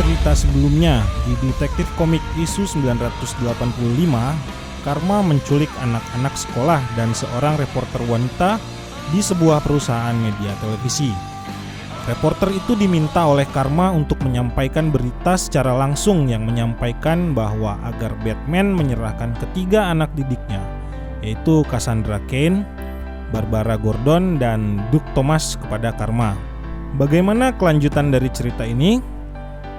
cerita sebelumnya, di detektif komik isu 985, Karma menculik anak-anak sekolah dan seorang reporter wanita di sebuah perusahaan media televisi. Reporter itu diminta oleh Karma untuk menyampaikan berita secara langsung yang menyampaikan bahwa agar Batman menyerahkan ketiga anak didiknya, yaitu Cassandra Cain, Barbara Gordon, dan Doug Thomas kepada Karma. Bagaimana kelanjutan dari cerita ini?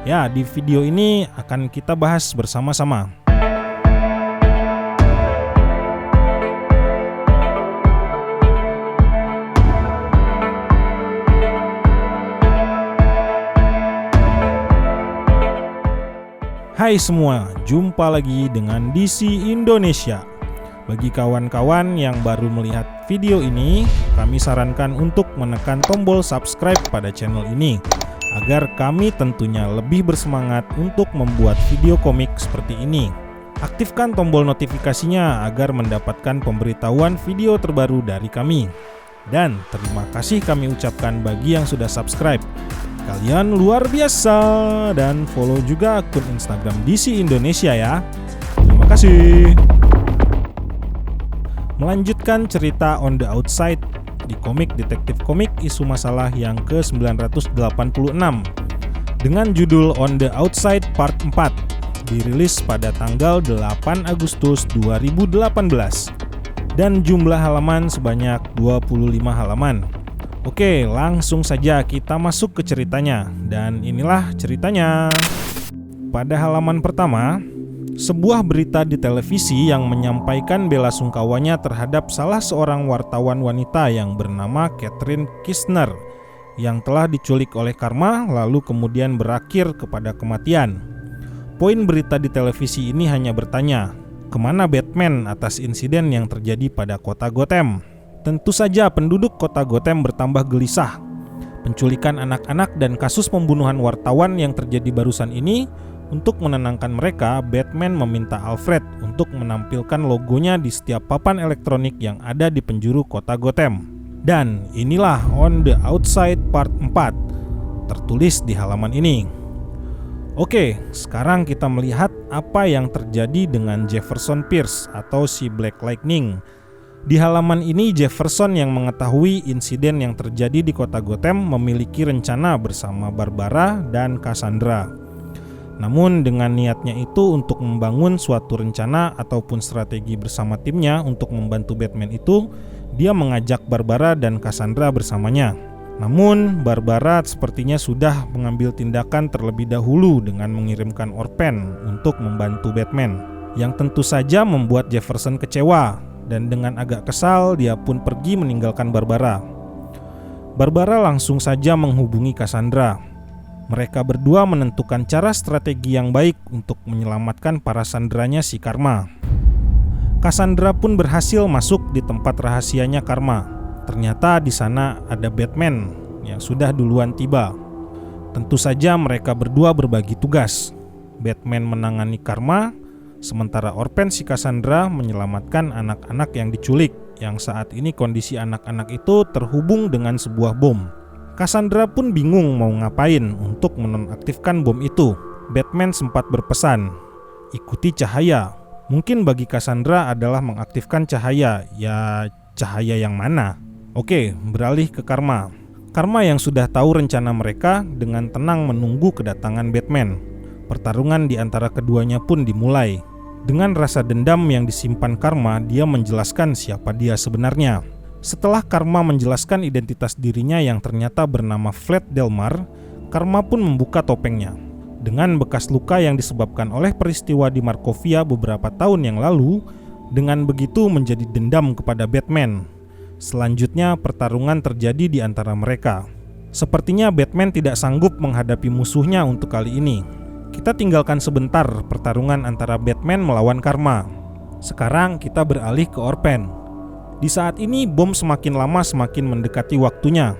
Ya, di video ini akan kita bahas bersama-sama. Hai semua, jumpa lagi dengan DC Indonesia. Bagi kawan-kawan yang baru melihat video ini, kami sarankan untuk menekan tombol subscribe pada channel ini agar kami tentunya lebih bersemangat untuk membuat video komik seperti ini. Aktifkan tombol notifikasinya agar mendapatkan pemberitahuan video terbaru dari kami. Dan terima kasih kami ucapkan bagi yang sudah subscribe. Kalian luar biasa, dan follow juga akun Instagram DC Indonesia ya. Terima kasih. Melanjutkan cerita On the Outside di komik detektif komik isu masalah yang ke-986 dengan judul On the Outside Part 4, dirilis pada tanggal 8 Agustus 2018 dan jumlah halaman sebanyak 25 halaman. Oke, langsung saja kita masuk ke ceritanya, dan inilah ceritanya. Pada halaman pertama, sebuah berita di televisi yang menyampaikan belasungkawanya terhadap salah seorang wartawan wanita yang bernama Catherine Kistner yang telah diculik oleh Karma lalu kemudian berakhir kepada kematian. Poin berita di televisi ini hanya bertanya, kemana Batman atas insiden yang terjadi pada kota Gotham? Tentu saja penduduk kota Gotham bertambah gelisah. Penculikan anak-anak dan kasus pembunuhan wartawan yang terjadi barusan ini. Untuk menenangkan mereka, Batman meminta Alfred untuk menampilkan logonya di setiap papan elektronik yang ada di penjuru kota Gotham. Dan inilah On the Outside Part 4, tertulis di halaman ini. Oke, sekarang kita melihat apa yang terjadi dengan Jefferson Pierce atau si Black Lightning. Di halaman ini, Jefferson yang mengetahui insiden yang terjadi di kota Gotham memiliki rencana bersama Barbara dan Cassandra. Namun dengan niatnya itu untuk membangun suatu rencana ataupun strategi bersama timnya untuk membantu Batman itu, dia mengajak Barbara dan Cassandra bersamanya. Namun Barbara sepertinya sudah mengambil tindakan terlebih dahulu dengan mengirimkan Orpen untuk membantu Batman, yang tentu saja membuat Jefferson kecewa, dan dengan agak kesal dia pun pergi meninggalkan Barbara. Barbara langsung saja menghubungi Cassandra. Mereka berdua menentukan cara strategi yang baik untuk menyelamatkan para sandranya si Karma. Cassandra pun berhasil masuk di tempat rahasianya Karma. Ternyata di sana ada Batman yang sudah duluan tiba. Tentu saja mereka berdua berbagi tugas. Batman menangani Karma, sementara Orpen si Cassandra menyelamatkan anak-anak yang diculik, yang saat ini kondisi anak-anak itu terhubung dengan sebuah bom. Cassandra pun bingung mau ngapain untuk menonaktifkan bom itu. Batman sempat berpesan, ikuti cahaya. Mungkin bagi Cassandra adalah mengaktifkan cahaya. Ya, cahaya yang mana? Oke, beralih ke Karma. Karma yang sudah tahu rencana mereka dengan tenang menunggu kedatangan Batman. Pertarungan di antara keduanya pun dimulai. Dengan rasa dendam yang disimpan Karma, dia menjelaskan siapa dia sebenarnya. Setelah Karma menjelaskan identitas dirinya yang ternyata bernama Vlad Delmar, Karma pun membuka topengnya. Dengan bekas luka yang disebabkan oleh peristiwa di Markovia beberapa tahun yang lalu, dengan begitu menjadi dendam kepada Batman. Selanjutnya pertarungan terjadi di antara mereka. Sepertinya Batman tidak sanggup menghadapi musuhnya untuk kali ini. Kita tinggalkan sebentar pertarungan antara Batman melawan Karma. Sekarang kita beralih ke Orpen. Di saat ini bom semakin lama semakin mendekati waktunya.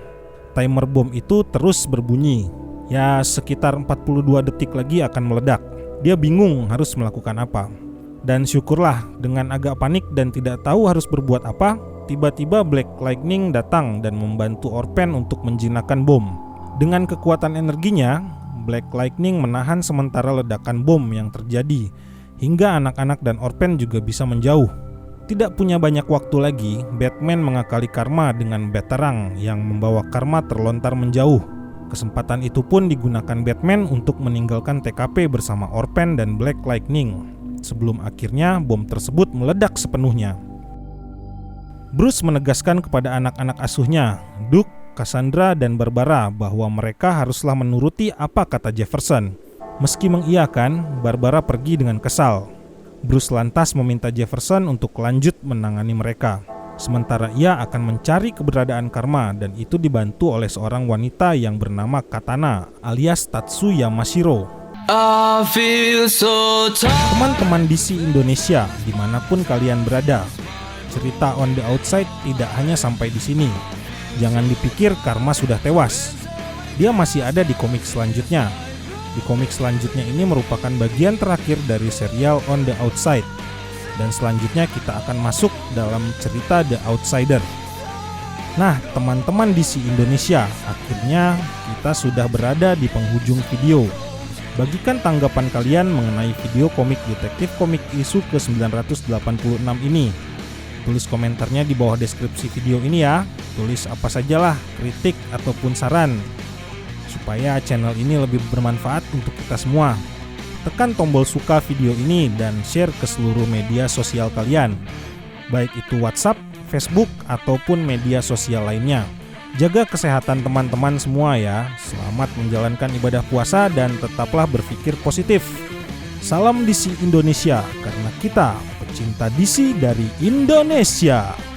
Timer bom itu terus berbunyi. Ya, sekitar 42 detik lagi akan meledak. Dia bingung harus melakukan apa. Dan syukurlah, dengan agak panik dan tidak tahu harus berbuat apa, tiba-tiba Black Lightning datang dan membantu Orpen untuk menjinakkan bom. Dengan kekuatan energinya, Black Lightning menahan sementara ledakan bom yang terjadi, hingga anak-anak dan orphan juga bisa menjauh. Tidak punya banyak waktu lagi, Batman mengakali Karma dengan Batarang yang membawa Karma terlontar menjauh. Kesempatan itu pun digunakan Batman untuk meninggalkan TKP bersama orphan dan Black Lightning, sebelum akhirnya bom tersebut meledak sepenuhnya. Bruce menegaskan kepada anak-anak asuhnya, Duke, Cassandra, dan Barbara bahwa mereka haruslah menuruti apa kata Jefferson. Meski mengiyakan, Barbara pergi dengan kesal. Bruce lantas meminta Jefferson untuk lanjut menangani mereka. Sementara ia akan mencari keberadaan Karma, dan itu dibantu oleh seorang wanita yang bernama Katana alias Tatsu Yamashiro. Teman-teman DC Indonesia, dimanapun kalian berada, cerita On the Outside tidak hanya sampai di sini. Jangan dipikir Karma sudah tewas. Dia masih ada di komik selanjutnya. Di komik selanjutnya ini merupakan bagian terakhir dari serial On the Outside. Dan selanjutnya kita akan masuk dalam cerita The Outsider. Nah, teman-teman DC Indonesia, akhirnya kita sudah berada di penghujung video. Bagikan tanggapan kalian mengenai video komik detektif komik isu ke-986 ini. Tulis komentarnya di bawah deskripsi video ini ya. Tulis apa sajalah, kritik ataupun saran, supaya channel ini lebih bermanfaat untuk kita semua. Tekan tombol suka video ini dan share ke seluruh media sosial kalian, baik itu WhatsApp, Facebook, ataupun media sosial lainnya. Jaga kesehatan teman-teman semua ya. Selamat menjalankan ibadah puasa dan tetaplah berpikir positif. Salam DC Indonesia, karena kita pecinta DC dari Indonesia.